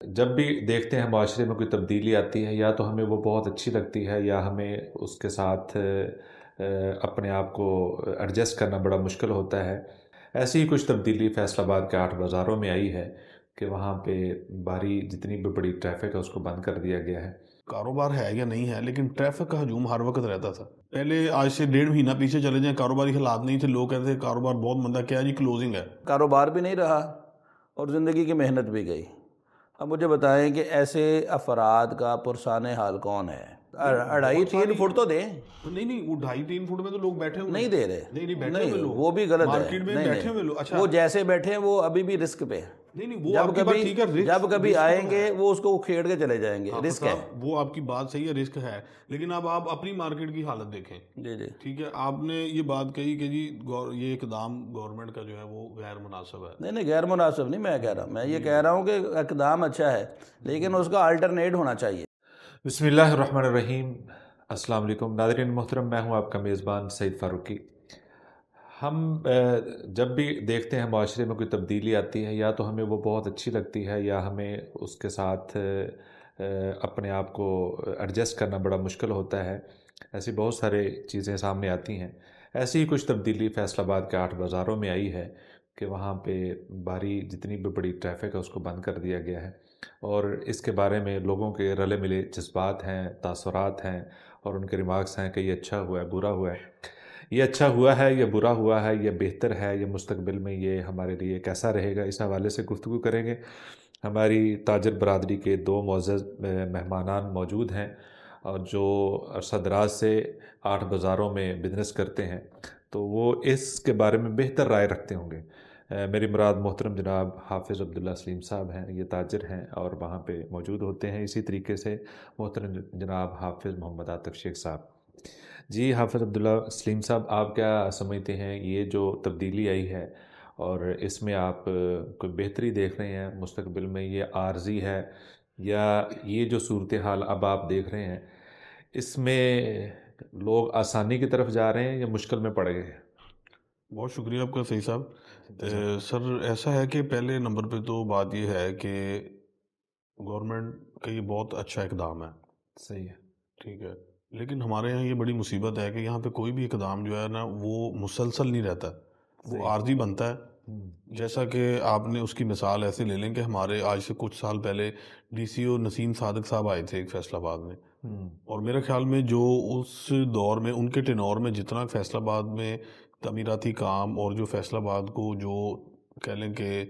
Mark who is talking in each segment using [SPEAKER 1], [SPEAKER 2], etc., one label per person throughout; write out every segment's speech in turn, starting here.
[SPEAKER 1] جب بھی دیکھتے ہیں معاشرے میں کوئی تبدیلی آتی ہے یا تو ہمیں وہ بہت اچھی لگتی ہے یا ہمیں اس کے ساتھ اپنے آپ کو ایڈجسٹ کرنا بڑا مشکل ہوتا ہے۔ ایسی ہی کچھ تبدیلی فیصل آباد کے 8 بازاروں میں آئی ہے کہ وہاں پہ بھاری جتنی بھی بڑی ٹریفک ہے اس کو بند کر دیا گیا ہے۔
[SPEAKER 2] کاروبار ہے یا نہیں ہے، لیکن ٹریفک کا ہجوم ہر وقت رہتا تھا۔ پہلے آج سے 1.5 مہینہ پیچھے چلے جائیں، کاروباری حالات نہیں تھے، لوگ کہتے تھے کاروبار بہت مندہ، کیا جی کلوزنگ ہے۔
[SPEAKER 3] کاروبار بھی نہیں رہا اور زندگی کی محنت بھی گئی۔ اب مجھے بتائیں کہ ایسے افراد کا پرسان حال کون ہے؟ 2.5-3 فٹ تو دیں۔
[SPEAKER 2] نہیں وہ 2.5-3 فٹ میں تو لوگ بیٹھے ہوئے
[SPEAKER 3] نہیں دے رہے،
[SPEAKER 2] نہیں بیٹھے ہوئے لوگ،
[SPEAKER 3] وہ بھی غلط ہے۔
[SPEAKER 2] مارکیٹ میں بیٹھے ہوئے لوگ۔ اچھا
[SPEAKER 3] وہ جیسے بیٹھے ہیں وہ ابھی بھی رسک پہ،
[SPEAKER 2] نہیں وہ آپ کی بات ٹھیک ہے،
[SPEAKER 3] جب کبھی آئیں گے وہ اس کو کھیڑ کے چلے جائیں گے، رسک ہے۔
[SPEAKER 2] وہ آپ کی بات صحیح ہے، رسک ہے، لیکن اب آپ اپنی مارکیٹ کی حالت دیکھیں۔
[SPEAKER 3] جی جی
[SPEAKER 2] ٹھیک ہے، آپ نے یہ بات کہی کہ جی یہ اقدام گورنمنٹ کا جو ہے وہ غیر مناسب ہے۔
[SPEAKER 3] نہیں غیر مناسب نہیں میں کہہ رہا، میں یہ کہہ رہا ہوں کہ اقدام اچھا ہے لیکن اس کا آلٹرنیٹ ہونا چاہیے۔
[SPEAKER 1] بسم اللہ الرحمن الرحیم۔ السلام علیکم ناظرین محترم، میں ہوں آپ کا میزبان سعید فاروقی۔ ہم جب بھی دیکھتے ہیں معاشرے میں کوئی تبدیلی آتی ہے یا تو ہمیں وہ بہت اچھی لگتی ہے یا ہمیں اس کے ساتھ اپنے آپ کو ایڈجسٹ کرنا بڑا مشکل ہوتا ہے۔ ایسی بہت سارے چیزیں سامنے آتی ہیں۔ ایسی ہی کچھ تبدیلی فیصل آباد کے 8 بازاروں میں آئی ہے کہ وہاں پہ بھاری جتنی بھی بڑی ٹریفک ہے اس کو بند کر دیا گیا ہے، اور اس کے بارے میں لوگوں کے رلے ملے جذبات ہیں، تاثرات ہیں، اور ان کے ریمارکس ہیں کہ یہ اچھا ہوا ہے، برا ہوا ہے، یہ اچھا ہوا ہے، یہ برا ہوا ہے، یہ بہتر ہے، یہ مستقبل میں یہ ہمارے لیے کیسا رہے گا۔ اس حوالے سے گفتگو کریں گے۔ ہماری تاجر برادری کے 2 معزز مہمانان موجود ہیں اور جو عرصہ دراز سے 8 بازاروں میں بزنس کرتے ہیں، تو وہ اس کے بارے میں بہتر رائے رکھتے ہوں گے۔ میری مراد محترم جناب حافظ عبداللہ سلیم صاحب ہیں، یہ تاجر ہیں اور وہاں پہ موجود ہوتے ہیں۔ اسی طریقے سے محترم جناب حافظ محمد عاطف شیخ صاحب۔ جی حافظ عبداللہ سلیم صاحب، آپ کیا سمجھتے ہیں یہ جو تبدیلی آئی ہے اور اس میں آپ کوئی بہتری دیکھ رہے ہیں مستقبل میں، یہ عارضی ہے یا یہ جو صورتحال اب آپ دیکھ رہے ہیں اس میں لوگ آسانی کی طرف جا رہے ہیں یا مشکل میں پڑ گئے ہیں؟
[SPEAKER 2] بہت شکریہ آپ کا سعید صاحب۔ سر ایسا ہے کہ پہلے نمبر پہ تو بات یہ ہے کہ گورنمنٹ کا یہ بہت اچھا اقدام ہے،
[SPEAKER 1] صحیح ہے،
[SPEAKER 2] ٹھیک ہے، لیکن ہمارے یہاں یہ بڑی مصیبت ہے کہ یہاں پہ کوئی بھی اقدام جو ہے نا وہ مسلسل نہیں رہتا، وہ عارضی بنتا ہے۔ جیسا کہ آپ نے اس کی مثال ایسے لے لیں کہ ہمارے آج سے کچھ سال پہلے ڈی سی او نسیم صادق صاحب آئے تھے فیصل آباد میں، اور میرے خیال میں جو اس دور میں ان کے ٹینور میں جتنا فیصل آباد میں تعمیراتی کام اور جو فیصل آباد کو جو کہہ لیں کہ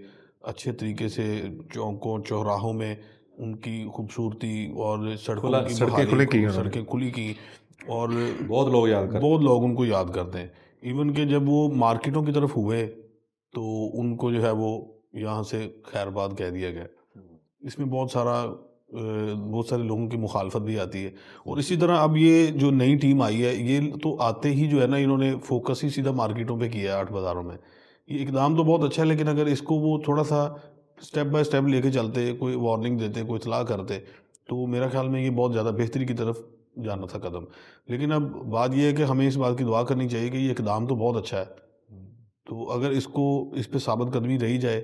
[SPEAKER 2] اچھے طریقے سے چوکوں چوراہوں میں ان کی خوبصورتی اور سڑکیں کھلی کی، اور
[SPEAKER 1] بہت لوگ یاد کرتے ہیں،
[SPEAKER 2] بہت لوگ ان کو یاد کرتے ہیں۔ ایون کہ جب وہ مارکیٹوں کی طرف ہوئے تو ان کو جو ہے وہ یہاں سے خیر آباد کہہ دیا گیا۔ اس میں بہت سارے لوگوں کی مخالفت بھی آتی ہے، اور اسی طرح اب یہ جو نئی ٹیم آئی ہے یہ تو آتے ہی جو ہے نا انہوں نے فوکس ہی سیدھا مارکیٹوں پہ کیا ہے 8 بازاروں میں۔ یہ اقدام تو بہت اچھا ہے، لیکن اگر اس کو وہ تھوڑا سا سٹیپ بائی سٹیپ لے کے چلتے، کوئی وارننگ دیتے، کوئی اطلاع کرتے، تو میرا خیال میں یہ بہت زیادہ بہتری کی طرف جانا تھا قدم۔ لیکن اب بات یہ ہے کہ ہمیں اس بات کی دعا کرنی چاہیے کہ یہ اقدام تو بہت اچھا ہے، تو اگر اس پہ ثابت قدمی رہی جائے،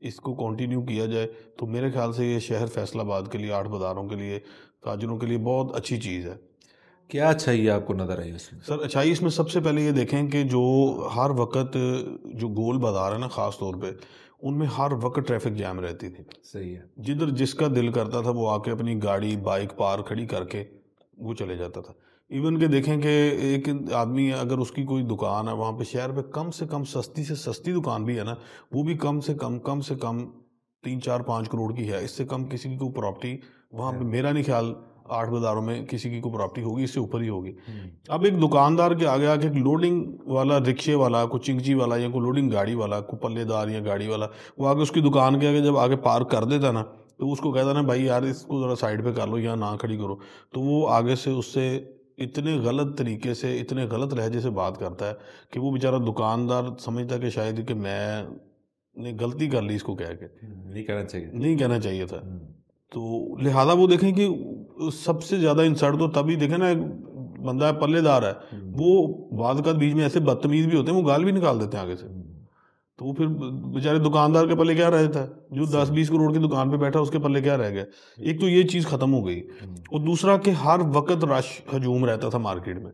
[SPEAKER 2] اس کو کنٹینیو کیا جائے، تو میرے خیال سے یہ شہر فیصل آباد کے لیے، 8 بازاروں کے لیے، تاجروں کے لیے بہت اچھی چیز ہے۔
[SPEAKER 1] کیا اچھائی آپ کو نظر آئی اس میں؟
[SPEAKER 2] سر اچھائی اس میں سب سے پہلے یہ دیکھیں کہ جو ہر وقت جو گول بازار ہے نا خاص طور پہ، ان میں ہر وقت ٹریفک جام رہتی تھی۔
[SPEAKER 1] صحیح ہے،
[SPEAKER 2] جدھر جس کا دل کرتا تھا وہ آ کے اپنی گاڑی بائک پارک کھڑی کر کے وہ چلے جاتا تھا۔ ایون کہ دیکھیں کہ ایک آدمی اگر اس کی کوئی دکان ہے وہاں پہ شہر پہ کم سے کم سستی سے سستی دکان بھی ہے نا، وہ بھی کم سے کم 3-4-5 کروڑ کی ہے، اس سے کم کسی کی کوئی پراپرٹی وہاں پہ میرا نہیں خیال 8 بازاروں میں کسی کی کوئی پراپرٹی ہوگی، اس سے اوپر ہی ہوگی۔ اب ایک دکاندار کے آگے آ کے ایک لوڈنگ والا رکشے والا، کوئی چنگچی والا یا کوئی لوڈنگ گاڑی والا، کوئی پلے دار یا گاڑی والا، وہ آگے اس کی دکان کے آگے جب آگے پارک کر دیتا نا تو اس کو کہتا نا بھائی یار اس کو ذرا سائڈ پہ کر لو یا نہ کھڑی کرو، تو وہ آگے سے اس سے اتنے غلط طریقے سے، اتنے غلط لہجے سے بات کرتا ہے کہ وہ بیچارہ دکاندار سمجھتا ہے کہ شاید کہ میں نے غلطی کر لی اس کو کہہ کے،
[SPEAKER 1] نہیں
[SPEAKER 2] کہنا چاہیے تھا۔ تو لہٰذا وہ دیکھیں کہ سب سے زیادہ انسلٹ تو تبھی دیکھیں نا، ایک بندہ پلے دار ہے، وہ بعض اوقات بیچ میں ایسے بدتمیز بھی ہوتے ہیں، وہ گال بھی نکال دیتے ہیں آگے سے۔ تو وہ پھر بیچارے دکاندار کے پلے کیا رہتا ہے, جو 10-20 کروڑ کی دکان پہ بیٹھا اس کے پلے کیا رہ گیا. ایک تو یہ چیز ختم ہو گئی, اور دوسرا کہ ہر وقت رش ہجوم رہتا تھا مارکیٹ میں.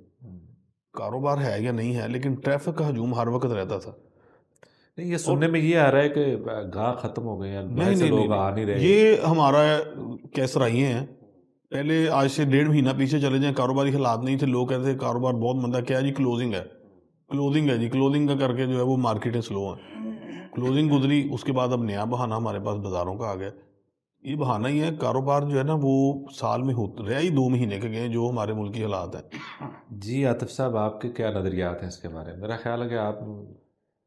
[SPEAKER 2] کاروبار ہے یا نہیں ہے, لیکن ٹریفک کا ہجوم ہر وقت رہتا تھا.
[SPEAKER 1] نہیں, یہ سننے میں یہ آ رہا ہے کہ گاہ ختم ہو گئے ہیں,
[SPEAKER 2] نہیں
[SPEAKER 1] لوگ آ نہیں رہے.
[SPEAKER 2] یہ ہمارا کیسرائیے ہیں. پہلے آج سے 1.5 مہینہ پیچھے چلے جائیں, کاروباری حالات نہیں تھے, لوگ کہتے تھے کاروبار بہت مندہ. کیا جی کلوزنگ ہے جی, کلوزنگ کا کر کے جو ہے وہ مارکیٹیں سلو ہیں. کلوزنگ گزری, اس کے بعد اب نیا بہانہ ہمارے پاس بازاروں کا آ گیا. یہ بہانہ ہی ہے. کاروبار جو ہے نا وہ سال میں رہا ہی 2 مہینے کے گئے جو ہمارے ملکی حالات ہیں.
[SPEAKER 1] جی عاطف صاحب, آپ کے کیا نظریات ہیں اس کے بارے میں؟ میرا خیال ہے کہ آپ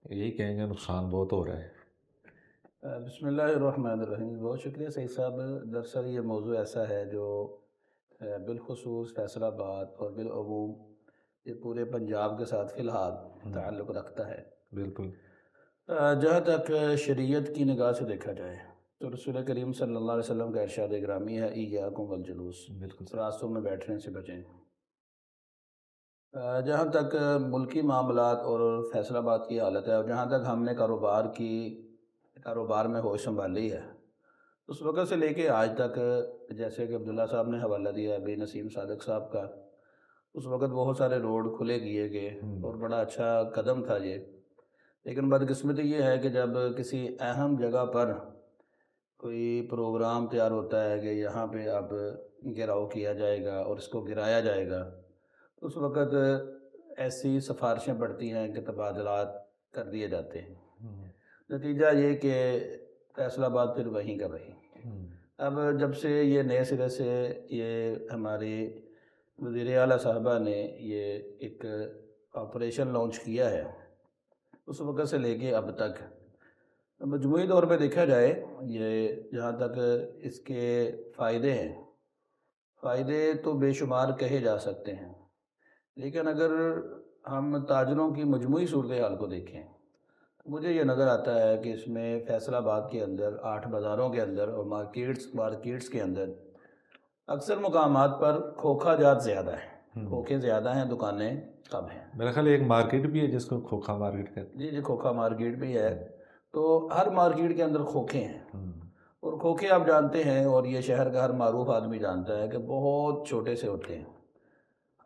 [SPEAKER 1] یہی کہیں گے نقصان بہت ہو رہا ہے.
[SPEAKER 3] بسم اللہ الرحمن الرحیم. بہت شکریہ سعید صاحب. دراصل یہ موضوع ایسا ہے جو بالخصوص فیصل آباد اور بالعموم یہ پورے پنجاب کے ساتھ فی الحال تعلق رکھتا ہے.
[SPEAKER 1] بالکل.
[SPEAKER 3] جہاں تک شریعت کی نگاہ سے دیکھا جائے تو رسول کریم صلی اللہ علیہ وسلم کا ارشاد گرامی ہے, ایاکم والجلوس,
[SPEAKER 1] بالکل
[SPEAKER 3] راستوں میں بیٹھنے سے بچیں. جہاں تک ملکی معاملات اور فیصل آباد کی حالت ہے, اور جہاں تک ہم نے کاروبار میں ہوش سنبھالی ہے, اس وقت سے لے کے آج تک, جیسے کہ عبداللہ صاحب نے حوالہ دیا ابھی نسیم صادق صاحب کا, اس وقت بہت سارے روڈ کھلے کیے گئے اور بڑا اچھا قدم تھا یہ. لیکن بدقسمتی یہ ہے کہ جب کسی اہم جگہ پر کوئی پروگرام تیار ہوتا ہے کہ یہاں پہ اب گھیراؤ کیا جائے گا اور اس کو گرایا جائے گا, اس وقت ایسی سفارشیں پڑتی ہیں کہ تبادلات کر دیے جاتے ہیں. نتیجہ یہ کہ فیصل آباد پھر وہیں کا وہیں. اب جب سے یہ نئے سرے سے یہ ہماری وزیر اعلیٰ صاحبہ نے یہ ایک آپریشن لانچ کیا ہے, اس وقت سے لے کے اب تک مجموعی طور پہ دیکھا جائے, یہ جہاں تک اس کے فائدے ہیں, فائدے تو بے شمار کہے جا سکتے ہیں. لیکن اگر ہم تاجروں کی مجموعی صورتحال کو دیکھیں, مجھے یہ نظر آتا ہے کہ اس میں فیصل آباد کے اندر 8 بازاروں کے اندر اور مارکیٹس کے اندر اکثر مقامات پر کھوکھا جات زیادہ ہیں, کھوکھے زیادہ ہیں, دکانیں کم ہیں.
[SPEAKER 1] میرا خیال ایک مارکیٹ بھی ہے جس کو کھوکھا مارکیٹ کہتے ہیں.
[SPEAKER 3] جی کھوکھا مارکیٹ بھی ہے. تو ہر مارکیٹ کے اندر کھوکھے ہیں, اور کھوکھے آپ جانتے ہیں, اور یہ شہر کا ہر معروف آدمی جانتا ہے کہ بہت چھوٹے سے ہوتے ہیں.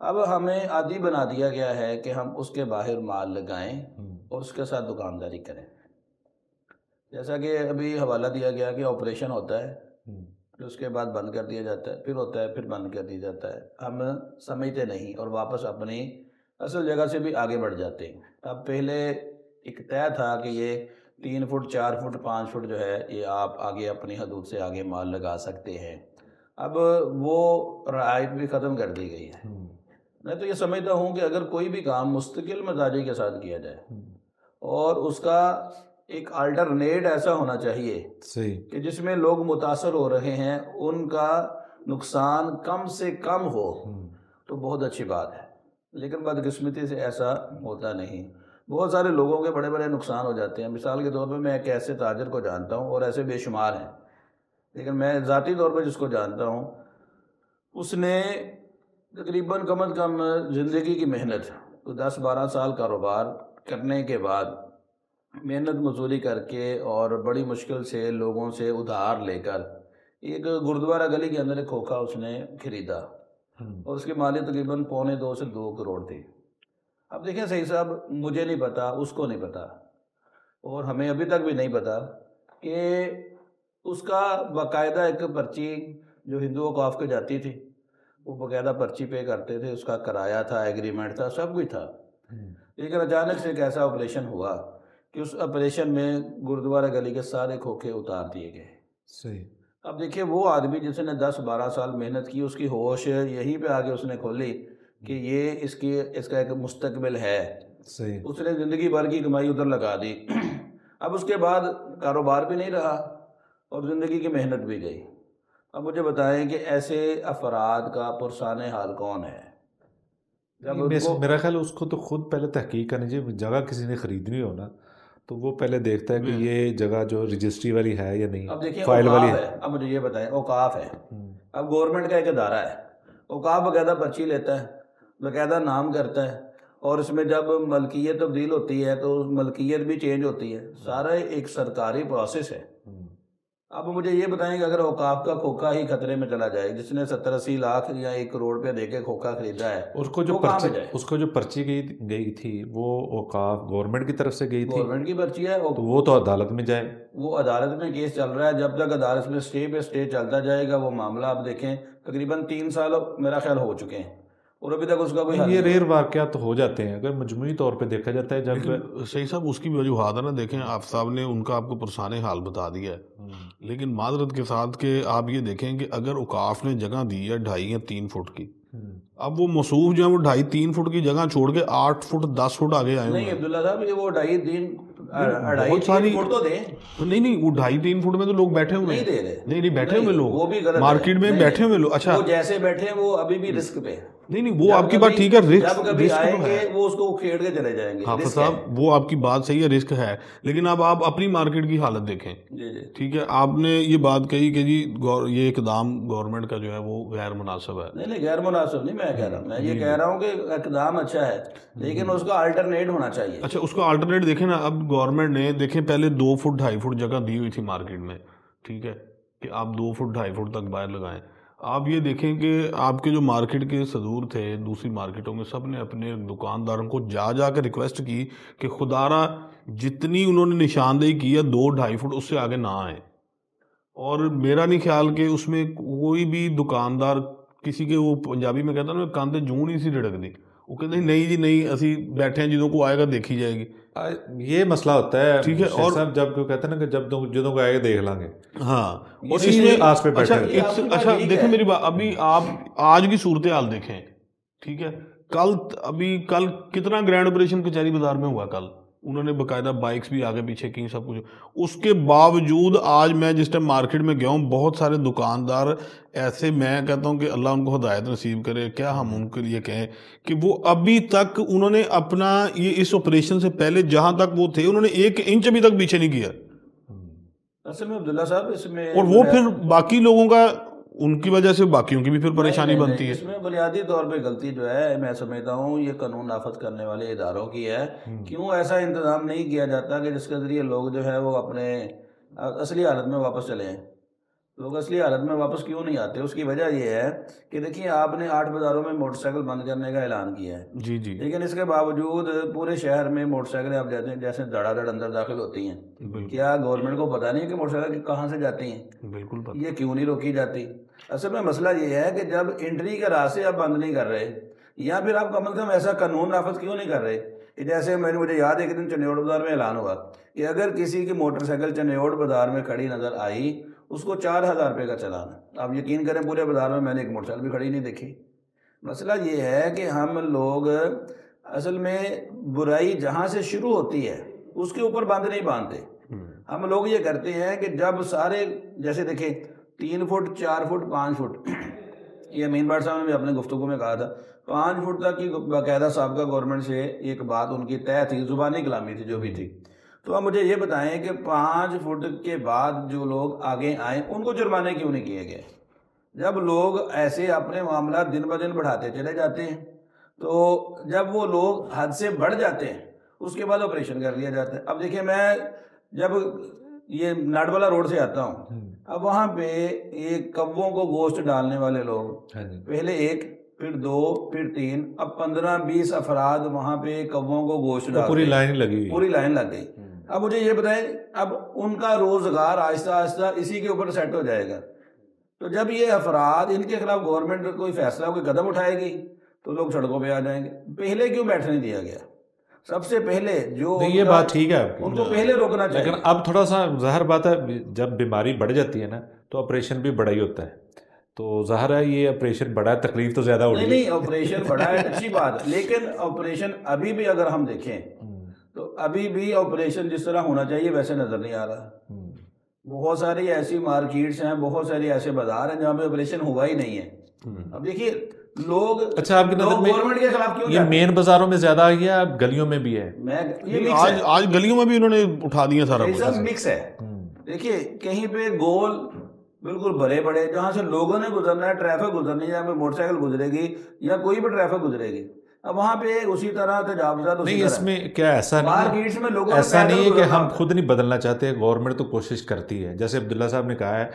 [SPEAKER 3] اب ہمیں عادی بنا دیا گیا ہے کہ ہم اس کے باہر مال لگائیں اور اس کے ساتھ دکانداری کریں. جیسا کہ ابھی حوالہ دیا گیا کہ آپریشن ہوتا ہے, پھر اس کے بعد بند کر دیا جاتا ہے, پھر ہوتا ہے, پھر بند کر دیا جاتا ہے. ہم سمجھتے نہیں اور واپس اپنی اصل جگہ سے بھی آگے بڑھ جاتے ہیں. اب پہلے ایک طے تھا کہ یہ 3 فٹ 4 فٹ 5 فٹ جو ہے یہ آپ آگے اپنی حدود سے آگے مال لگا سکتے ہیں. اب وہ رعایت بھی ختم کر دی گئی ہے. میں تو یہ سمجھتا ہوں کہ اگر کوئی بھی کام مستقل مزاجی کے ساتھ کیا جائے اور اس کا ایک آلٹرنیٹ ایسا ہونا چاہیے کہ جس میں لوگ متاثر ہو رہے ہیں ان کا نقصان کم سے کم ہو, تو بہت اچھی بات ہے. لیکن بدقسمتی سے ایسا ہوتا نہیں. بہت سارے لوگوں کے بڑے بڑے نقصان ہو جاتے ہیں. مثال کے طور پہ میں ایک ایسے تاجر کو جانتا ہوں, اور ایسے بے شمار ہیں, لیکن میں ذاتی طور پہ جس کو جانتا ہوں, اس نے تقریباً کم از کم زندگی کی محنت 10-12 سال کاروبار کرنے کے بعد محنت مزدوری کر کے اور بڑی مشکل سے لوگوں سے ادھار لے کر ایک گردوارہ گلی کے اندر ایک کھوکھا اس نے خریدا, اور اس کی مالیت تقریباً 1.25 سے 2 کروڑ تھی. اب دیکھیں صحیح صاحب, مجھے نہیں پتا, اس کو نہیں پتا, اور ہمیں ابھی تک بھی نہیں پتا کہ اس کا باقاعدہ ایک پرچی جو ہندو اوقاف کے جاتی تھی, وہ باقاعدہ پرچی پے کرتے تھے, اس کا کرایہ تھا, ایگریمنٹ تھا, سب کچھ تھا. لیکن اچانک سے ایک ایسا آپریشن ہوا کہ اس آپریشن میں گردوارہ گلی کے سارے کھوکھے اتار دیے گئے.
[SPEAKER 1] صحیح.
[SPEAKER 3] اب دیکھیں وہ آدمی جس نے 10-12 سال محنت کی, اس کی ہوش یہیں پہ آگے اس نے کھولی کہ یہ اس کا ایک مستقبل ہے.
[SPEAKER 1] صحیح.
[SPEAKER 3] اس نے زندگی بھر کی کمائی ادھر لگا دی. اب اس کے بعد کاروبار بھی نہیں رہا اور زندگی کی محنت بھی گئی. اب مجھے بتائیں کہ ایسے افراد کا پرسان حال کون ہے؟
[SPEAKER 1] میرا خیال اس کو تو خود پہلے تحقیق کرنی چاہیے. جگہ کسی نے خریدنی ہو نا تو وہ پہلے دیکھتا ہے کہ یہ جگہ جو رجسٹری والی ہے یا نہیں,
[SPEAKER 3] اب دیکھیں
[SPEAKER 1] فائل والی
[SPEAKER 3] ہے. اب مجھے یہ بتائیں, اوقاف ہے, اب گورنمنٹ کا ایک ادارہ ہے, اوقاف باقاعدہ پرچی لیتا ہے, باقاعدہ نام کرتا ہے, اور اس میں جب ملکیت تبدیل ہوتی ہے تو ملکیت بھی چینج ہوتی ہے، سارا ایک سرکاری پروسیس ہے۔ اب مجھے یہ بتائیں کہ اگر اوقاف کا کھوکھا ہی خطرے میں چلا جائے، جس نے 70-80 لاکھ یا 1 کروڑ روپے دے کے کھوکھا خریدا ہے،
[SPEAKER 1] اس کو جو پرچی گئی تھی وہ اوقاف گورنمنٹ کی طرف سے گئی تھی،
[SPEAKER 3] گورنمنٹ کی پرچی ہے،
[SPEAKER 1] تو وہ تو عدالت میں جائے،
[SPEAKER 3] وہ عدالت میں کیس چل رہا ہے، جب تک عدالت میں اسٹے پہ اسٹے چلتا جائے گا وہ معاملہ آپ دیکھیں تقریباً 3 سال میرا خیال ہو چکے ہیں اور ابھی تک اس کا کوئی حل
[SPEAKER 1] یہ ریئر واقعات ہو جاتے ہیں اگر مجموعی طور پہ دیکھا جاتا ہے۔ جب
[SPEAKER 2] صحیح صاحب اس کی وجوہات ہے نا، دیکھیں آپ صاحب نے ان کا آپ کو پرسان حال بتا دیا ہے، لیکن معذرت کے ساتھ کہ آپ یہ دیکھیں کہ اگر اوقاف نے جگہ دی ہے 2.5 یا 3 فٹ کی، اب وہ موصوف جو ہے وہ 2.5-3 فٹ کی جگہ چھوڑ کے 8 فٹ 10 فٹ آگے آئے
[SPEAKER 3] نہیں عبداللہ صاحب، یہ وہ 2.5-3 فٹ تو دیں،
[SPEAKER 2] نہیں وہ 2.5-3 فٹ میں تو لوگ بیٹھے ہوئے
[SPEAKER 3] نہیں دے رہے،
[SPEAKER 2] نہیں بیٹھے ہوئے لوگ،
[SPEAKER 3] وہ بھی غلط
[SPEAKER 2] مارکیٹ میں بیٹھے ہوئے لوگ، اچھا
[SPEAKER 3] وہ جیسے بیٹھے ہیں وہ ابھی بھی رسک پہ،
[SPEAKER 2] نہیں وہ آپ کی بات ٹھیک ہے،
[SPEAKER 3] جب کبھی آئیں گے وہ اس کو کھیڑ کے چلے جائیں گے۔
[SPEAKER 2] حافظ صاحب وہ آپ کی بات صحیح ہے، رسک ہے، لیکن اب آپ اپنی مارکیٹ کی حالت دیکھیں، ٹھیک ہے، آپ نے یہ بات کہی کہ جی یہ اقدام گورنمنٹ کا جو ہے وہ غیر مناسب ہے،
[SPEAKER 3] نہیں غیر مناسب نہیں میں کہہ رہا ہوں، میں یہ کہہ رہا ہوں کہ اقدام اچھا ہے لیکن اس کا آلٹرنیٹ ہونا چاہیے۔
[SPEAKER 2] اچھا اس کا آلٹرنیٹ دیکھیں نا، اب گورنمنٹ نے دیکھیں پہلے 2 فٹ 2.5 فٹ جگہ دی ہوئی تھی مارکیٹ میں، ٹھیک ہے، کہ آپ 2 فٹ 2.5 فٹ تک باہر لگائیں۔ آپ یہ دیکھیں کہ آپ کے جو مارکیٹ کے صدور تھے دوسری مارکیٹوں میں، سب نے اپنے دکانداروں کو جا کے ریکویسٹ کی کہ خدا را جتنی انہوں نے نشاندہی کی ہے 2-2.5 فٹ اس سے آگے نہ آئیں، اور میرا نہیں خیال کہ اس میں کوئی بھی دکاندار کسی کے، وہ پنجابی میں کہتا نا کاندے جوں نہیں سی رڑک دی، وہ کہتے ہیں نہیں جی نہیں اسی بیٹھے ہیں جدوں کو آئے گا دیکھی جائے گی،
[SPEAKER 1] یہ مسئلہ ہوتا ہے
[SPEAKER 2] ٹھیک ہے، اور
[SPEAKER 1] صاحب جب کوئی کہتے ہیں نا کہ جب جدوں کو آئے گا دیکھ لیں گے،
[SPEAKER 2] ہاں،
[SPEAKER 1] اور اس میں آس پہ بیٹھے ہیں۔
[SPEAKER 2] اچھا دیکھیں میری بات، ابھی آپ آج کی صورتحال دیکھیں، ٹھیک ہے، کل کتنا گرینڈ آپریشن کچہری بازار میں ہوا، کل انہوں نے باقاعدہ بائکس بھی آگے پیچھے کی، سب کچھ، اس کے باوجود آج میں جس ٹائم مارکیٹ میں گیا ہوں بہت سارے دکاندار ایسے، میں کہتا ہوں کہ اللہ ان کو ہدایت نصیب کرے، کیا ہم ان کے لیے کہیں کہ وہ ابھی تک انہوں نے اپنا یہ اس آپریشن سے پہلے جہاں تک وہ تھے انہوں نے 1 انچ ابھی تک پیچھے نہیں کیا،
[SPEAKER 3] اصل میں عبداللہ صاحب اس میں،
[SPEAKER 2] اور وہ پھر باقی لوگوں کا ان کی وجہ سے باقیوں کی بھی پھر پریشانی بنتی ہے۔
[SPEAKER 3] اس میں بنیادی طور پہ غلطی جو ہے میں سمجھتا ہوں یہ قانون نافذ کرنے والے اداروں کی ہے، کیوں ایسا انتظام نہیں کیا جاتا کہ جس کے ذریعے لوگ جو ہے وہ اپنے اصلی حالت میں واپس چلے ہیں۔ لوگ اصلی حالت میں واپس کیوں نہیں آتے؟ اس کی وجہ یہ ہے کہ دیکھیے آپ نے 8 بازاروں میں موٹر سائیکل بند کرنے کا اعلان کیا ہے،
[SPEAKER 2] جی جی،
[SPEAKER 3] لیکن اس کے باوجود پورے شہر میں موٹر سائیکلیں آپ جیسے دھڑا دھڑ اندر داخل ہوتی ہیں، کیا گورنمنٹ کو پتہ نہیں کہ موٹر سائیکل کہاں سے جاتی ہیں؟
[SPEAKER 2] بالکل پتہ،
[SPEAKER 3] یہ کیوں نہیں روکی جاتی؟ اصل میں مسئلہ یہ ہے کہ جب انٹری کا راستے آپ بند نہیں کر رہے، یا پھر آپ کم از کم ایسا قانون نافذ کیوں نہیں کر رہے کہ جیسے مجھے یاد ہے ایک دن چنیوڑ بازار میں اعلان ہوا کہ اگر کسی کی موٹر سائیکل چنیوڑ بازار میں کھڑی نظر آئی اس کو 4,000 روپے کا چلان ہے۔ آپ یقین کریں پورے بازار میں نے ایک موٹر سائیکل بھی کھڑی نہیں دیکھی۔ مسئلہ یہ ہے کہ ہم لوگ اصل میں برائی جہاں سے شروع ہوتی ہے اس کے اوپر بند نہیں باندھتے۔ ہم لوگ یہ کرتے ہیں کہ جب سارے، جیسے دیکھیں 3 فٹ 4 فٹ 5 فٹ، یہ امین بھٹ صاحب نے بھی اپنے گفتگو میں کہا تھا 5 فٹ تک کی باقاعدہ سابقہ گورنمنٹ سے ایک بات ان کی طے تھی، زبانی کلامی تھی جو بھی تھی۔ تو آپ مجھے یہ بتائیں کہ 5 فٹ کے بعد جو لوگ آگے آئیں ان کو جرمانے کیوں نہیں کیے گئے؟ جب لوگ ایسے اپنے معاملات دن بدن بڑھاتے چلے جاتے ہیں تو جب وہ لوگ حد سے بڑھ جاتے ہیں اس کے بعد آپریشن کر لیا جاتا ہے۔ اب دیکھیں میں جب یہ ناٹوالا روڈ سے آتا ہوں، اب وہاں پہ یہ کبوں کو گوشت ڈالنے والے لوگ پہلے 1 پھر 2 پھر 3 اب 15-20 افراد وہاں پہ کبوں کو گوشت ڈال،
[SPEAKER 1] پوری لائن لگی،
[SPEAKER 3] پوری لائن لگ گئی۔ اب مجھے یہ بتائیں اب ان کا روزگار آہستہ آہستہ اسی کے اوپر سیٹ ہو جائے گا، تو جب یہ افراد ان کے خلاف گورنمنٹ کوئی فیصلہ کوئی قدم اٹھائے گی تو لوگ سڑکوں پہ آ جائیں گے۔ پہلے کیوں بیٹھنے دیا گیا؟ سب سے پہلے جو
[SPEAKER 1] یہ بات ٹھیک ہے
[SPEAKER 3] ان کو پہلے روکنا چاہیے،
[SPEAKER 1] لیکن اب تھوڑا سا ظاہر بات ہے جب بیماری بڑھ جاتی ہے نا تو آپریشن بھی بڑا ہی ہوتا ہے، تو ظاہر ہے یہ آپریشن بڑا ہے، تکلیف تو زیادہ ہو رہی ہے۔
[SPEAKER 3] نہیں آپریشن بڑا ہے اچھی بات، لیکن آپریشن ابھی بھی اگر ہم دیکھیں تو ابھی بھی آپریشن جس طرح ہونا چاہیے ویسے نظر نہیں آ رہا۔ بہت ساری ایسی مارکیٹس ہیں، بہت سارے ایسے بازار ہیں جہاں پہ آپریشن ہوا ہی نہیں ہے۔ اب دیکھیے لوگ،
[SPEAKER 1] اچھا آپ کی نظر میں
[SPEAKER 3] گورنمنٹ کے خلاف کیوں
[SPEAKER 1] یہ مین بازاروں میں زیادہ آ گیا، گلیوں میں بھی ہے؟
[SPEAKER 2] آج گلیوں میں بھی انہوں نے اٹھا دیا سارا کچھ،
[SPEAKER 3] مکس ہے۔ دیکھیے کہیں پہ گول بالکل بڑے جہاں سے لوگوں نے گزرنا ہے، ٹریفک گزرنی ہے، جہاں پہ موٹر سائیکل گزرے گی یا کوئی بھی ٹریفک گزرے گی، اب وہاں پہ اسی طرح تجاوزات
[SPEAKER 1] نہیں، اس میں کیا ایسا
[SPEAKER 3] مارکیٹس میں لوگوں
[SPEAKER 1] ایسا نہیں ہے کہ ہم خود نہیں بدلنا چاہتے، گورنمنٹ تو کوشش کرتی ہے. جیسے عبداللہ صاحب نے کہا ہے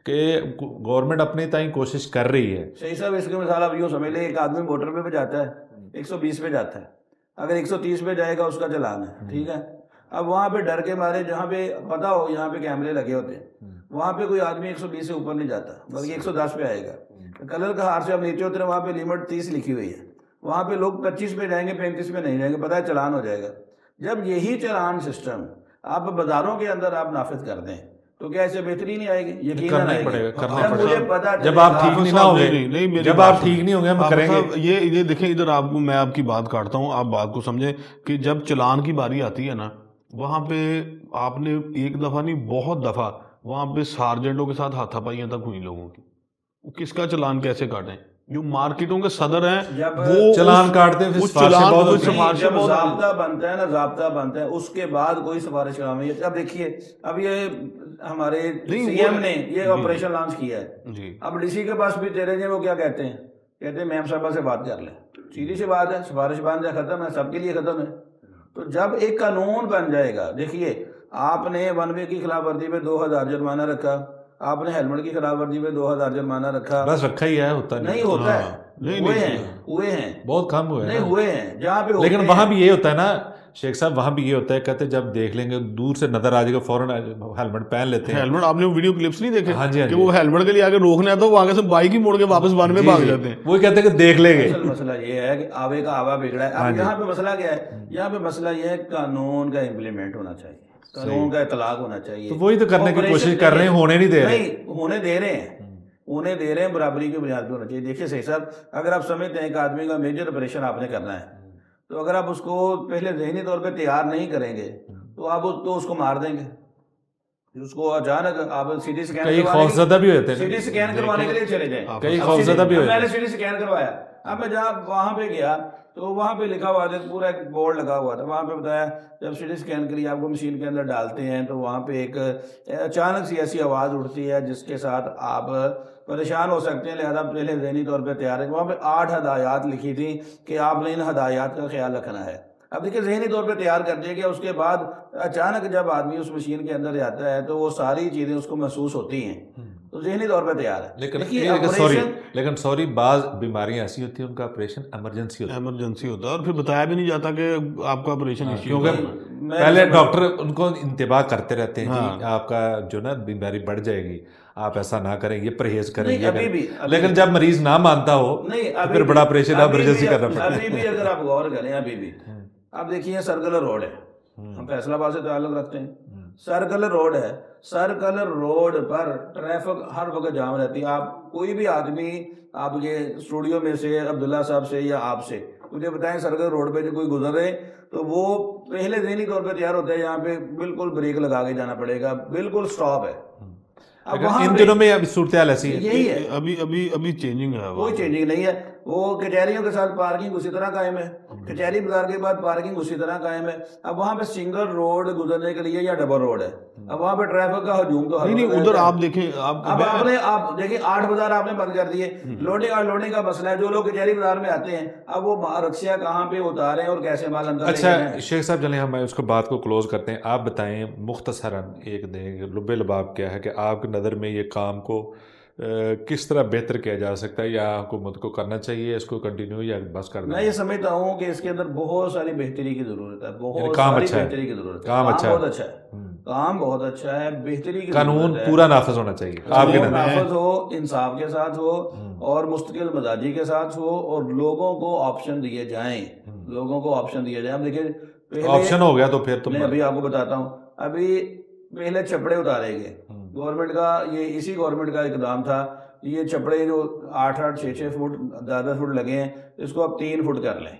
[SPEAKER 1] کہ گورنمنٹ اپنے تائیں کوشش کر رہی ہے.
[SPEAKER 3] صحیح صاحب، اس کی مثال آپ یوں سمجھ لیں، ایک آدمی موٹر پہ جاتا ہے 120 پہ جاتا ہے، اگر 130 پہ جائے گا اس کا چلان ہے، ٹھیک ہے. اب وہاں پہ ڈر کے مارے، جہاں پہ پتہ ہو یہاں پہ کیمرے لگے ہوتے ہیں، وہاں پہ کوئی آدمی 120 سے اوپر نہیں جاتا بلکہ 110 پہ آئے گا. کلر کا ہار سے آپ نیچے اترے، وہاں پہ لمٹ 30 لکھی ہوئی ہے، وہاں پہ لوگ 25 پہ جائیں گے، 35 پہ نہیں جائیں گے، پتہ ہے چلان ہو جائے گا. جب یہی چلان سسٹم آپ بازاروں کے اندر آپ نافذ کر دیں تو کیا ایسے بہتری نہیں آئے گی؟ یقیناً آئے گی.
[SPEAKER 1] جب آپ ٹھیک نہیں نہ ہوں گے، جب آپ ٹھیک نہیں ہوں گے ہم کریں گے.
[SPEAKER 2] یہ دیکھیں ادھر، آپ کو میں آپ کی بات کاٹتا ہوں، آپ بات کو سمجھیں کہ جب چلان کی باری آتی ہے نا، وہاں پہ آپ نے ایک دفعہ نہیں بہت دفعہ وہاں پہ سارجنٹوں کے ساتھ ہاتھا پائیاں تک ہوئی لوگوں کی. کس کا چلان کیسے کاٹیں؟ جو مارکیٹوں کے صدر ہیں وہ
[SPEAKER 1] چلان کاٹتے ہیں.
[SPEAKER 3] جب ضابطہ بنتا ہے نا، ضابطہ بنتا ہے، اس کے بعد کوئی سفارش کرام ہے. اب دیکھیے، اب یہ ہمارے سی ایم نے یہ آپریشن لانچ کیا ہے. اب ڈی سی کے پاس بھی تیرے ہیں، وہ کیا کہتے ہیں؟ کہتے ہیں میم صاحبہ سے بات کر لیں. سیدھی سی بات ہے، سفارش بان جائے ختم ہے، سب کے لیے ختم ہے. تو جب ایک قانون بن جائے گا، دیکھیے آپ نے 1 وے کی خلاف ورزی پہ 2000 جرمانہ رکھا، آپ نے ہیلمٹ کی خلاف ورزی پہ 2000 جرمانہ رکھا،
[SPEAKER 1] بس رکھا ہی ہے، ہوتا
[SPEAKER 3] نہیں ہوتا ہے. ہوئے ہیں
[SPEAKER 1] بہت کم ہوئے
[SPEAKER 3] نہیں ہوئے ہیں جہاں پہ.
[SPEAKER 1] لیکن وہاں بھی یہ ہوتا ہے نا شیخ صاحب، وہاں بھی یہ ہوتا ہے، کہتے جب دیکھ لیں گے دور سے نظر آ جائے گا فوراً ہیلمٹ پہن لیتے ہیں.
[SPEAKER 2] ہیلمٹ آپ نے ویڈیو کلپس نہیں دیکھے؟
[SPEAKER 1] ہاں جی،
[SPEAKER 2] کہ وہ ہیلمٹ کے لیے آگے روکنا ہے تو وہ آگے سے بائک ہی موڑ کے واپس بان میں بھاگ جاتے ہیں.
[SPEAKER 1] وہ کہتے ہیں کہ دیکھ لیں گے.
[SPEAKER 3] مسئلہ یہ ہے کہ آوے کا آوا بگڑا ہے. اب یہاں پہ مسئلہ کیا ہے؟ یہاں پہ مسئلہ یہ ہے قانون کا امپلیمنٹ ہونا چاہیے، قانون کا اطلاق ہونا چاہیے.
[SPEAKER 1] تو وہی تو کرنے کی کوشش کر رہے ہیں، ہونے نہیں دے رہے.
[SPEAKER 3] نہیں ہونے دے رہے ہیں، ہونے دے رہے ہیں، برابری کی بنیاد پہ ہونا چاہیے. دیکھیے صحیح صاحب، اگر آپ سمجھتے ہیں کہ آدمی کا میجر آپریشن آپ نے کرنا ہے، تو اگر آپ اس کو پہلے ذہنی طور پہ تیار نہیں کریں گے تو آپ اس کو مار دیں گے. اس کو اچانک آپ سی ٹی اسکین،
[SPEAKER 1] کئی خوفزدہ بھی ہوتے ہیں،
[SPEAKER 3] سی ٹی اسکین کروانے کے لیے چلے جائیں.
[SPEAKER 1] کئی خوفزدہ بھی ہوتے ہیں.
[SPEAKER 3] میں نے سی ٹی اسکین کروایا، اب میں جہاں وہاں پہ گیا تو وہاں پہ لکھا ہوا تھا، پورا ایک بورڈ لگا ہوا تھا، وہاں پہ بتایا جب سی ٹی اسکین کے لیے آپ کو مشین کے اندر ڈالتے ہیں تو وہاں پہ ایک اچانک سی ایسی آواز اٹھتی ہے جس کے ساتھ آپ پریشان ہو سکتے ہیں، لہذا پہلے ذہنی طور پہ تیار ہے. وہاں پہ 8 ہدایات لکھی تھی کہ آپ نے ان ہدایات کا خیال رکھنا ہے. اب دیکھیں ذہنی طور پہ تیار کر دیا گیا، اس کے بعد اچانک جب آدمی اس مشین کے اندر جاتا ہے تو وہ ساری چیزیں اس کو محسوس ہوتی ہیں، تو ذہنی طور پہ تیار ہے.
[SPEAKER 1] لیکن سوری بعض بیماریاں ایسی ہوتی ہیں ان کا آپریشن ایمرجنسی
[SPEAKER 2] ہوتا ہے، اور پھر بتایا بھی نہیں جاتا کہ آپ کا آپریشن
[SPEAKER 1] کیونکہ پہلے ڈاکٹر ان کو انتباہ کرتے رہتے ہیں کہ آپ کا جو نا بیماری بڑھ جائے گی، آپ ایسا نہ کریں، یہ پرہیز کریں گے. لیکن جب مریض نہ مانتا ہو تو پھر بڑا آپریشن ایمرجنسی کرنا پڑتا ہے.
[SPEAKER 3] ابھی بھی اگر آپ غور کریں، ابھی بھی آپ دیکھیے سرکلر روڈ ہے، ہم فیصل آباد سے تعلق رکھتے ہیں، سرکلر روڈ ہے، سرکلر روڈ پر ٹریفک ہر وقت جام رہتی ہے. آپ کوئی بھی آدمی آپ کے اسٹوڈیو میں سے عبداللہ صاحب سے یا آپ سے مجھے بتائیں سرکلر روڈ پہ جو کوئی گزر رہے تو وہ پہلے ذہنی طور پہ تیار ہوتا ہے یہاں پہ بالکل بریک لگا کے جانا پڑے گا، بالکل سٹاپ ہے.
[SPEAKER 1] ان دنوں میں ابھی صورتحال ایسی ہے،
[SPEAKER 3] یہی ہے،
[SPEAKER 2] ابھی چینجنگ ہے،
[SPEAKER 3] کوئی چینجنگ نہیں ہے. وہ کچہریوں کے ساتھ پارکنگ اسی طرح قائم ہے، کچہری بازار کے بعد پارکنگ اسی طرح قائم ہے. اب وہاں پہ سنگل روڈ گزرنے کے لیے یا ڈبل روڈ ہے، اب وہاں پہ ٹریفک کا ہجوم تو
[SPEAKER 2] نہیں. ادھر آپ دیکھیں،
[SPEAKER 3] آپ دیکھیں 8 بازار آپ نے بند کر دیے. لوڈنگ اور لوڈنگ کا مسئلہ ہے، جو لوگ کچہری بازار میں آتے ہیں اب وہ رکشہ کہاں پہ اتارے اور کیسے مال اندر.
[SPEAKER 1] اچھا شیخ صاحب چلیں ہم اس کو بات کو کلوز کرتے ہیں. آپ بتائیں مختصراً ایک دیں لب لباب کیا ہے کہ آپ کی نظر میں یہ کام کو کس طرح بہتر کیا جا سکتا ہے، یا حکومت کو کرنا چاہیے اس کو کنٹینیو، یا بس کرنا؟
[SPEAKER 3] میں یہ سمجھتا ہوں کہ اس کے اندر بہت ساری بہتری کی ضرورت ہے، بہت ساری بہتری کی ضرورت ہے. کام بہت اچھا ہے، کام بہت اچھا ہے، بہتری کی
[SPEAKER 1] قانون پورا نافذ ہونا چاہیے، آپ کے
[SPEAKER 3] نافذ ہو، انصاف کے ساتھ ہو اور مستقل مزاجی کے ساتھ ہو، اور لوگوں کو آپشن دیے جائیں، لوگوں کو آپشن دیے جائیں. اب دیکھیں
[SPEAKER 1] آپشن ہو گیا تو پھر تو
[SPEAKER 3] میں ابھی آپ کو بتاتا ہوں. ابھی پہلے چھپڑے اتارے گئے گورنمنٹ کا، یہ اسی گورنمنٹ کا اقدام تھا. یہ چھپڑے جو 8-8 6-6 فٹ 10-10 فٹ لگے ہیں اس کو اب 3 فٹ کر لیں.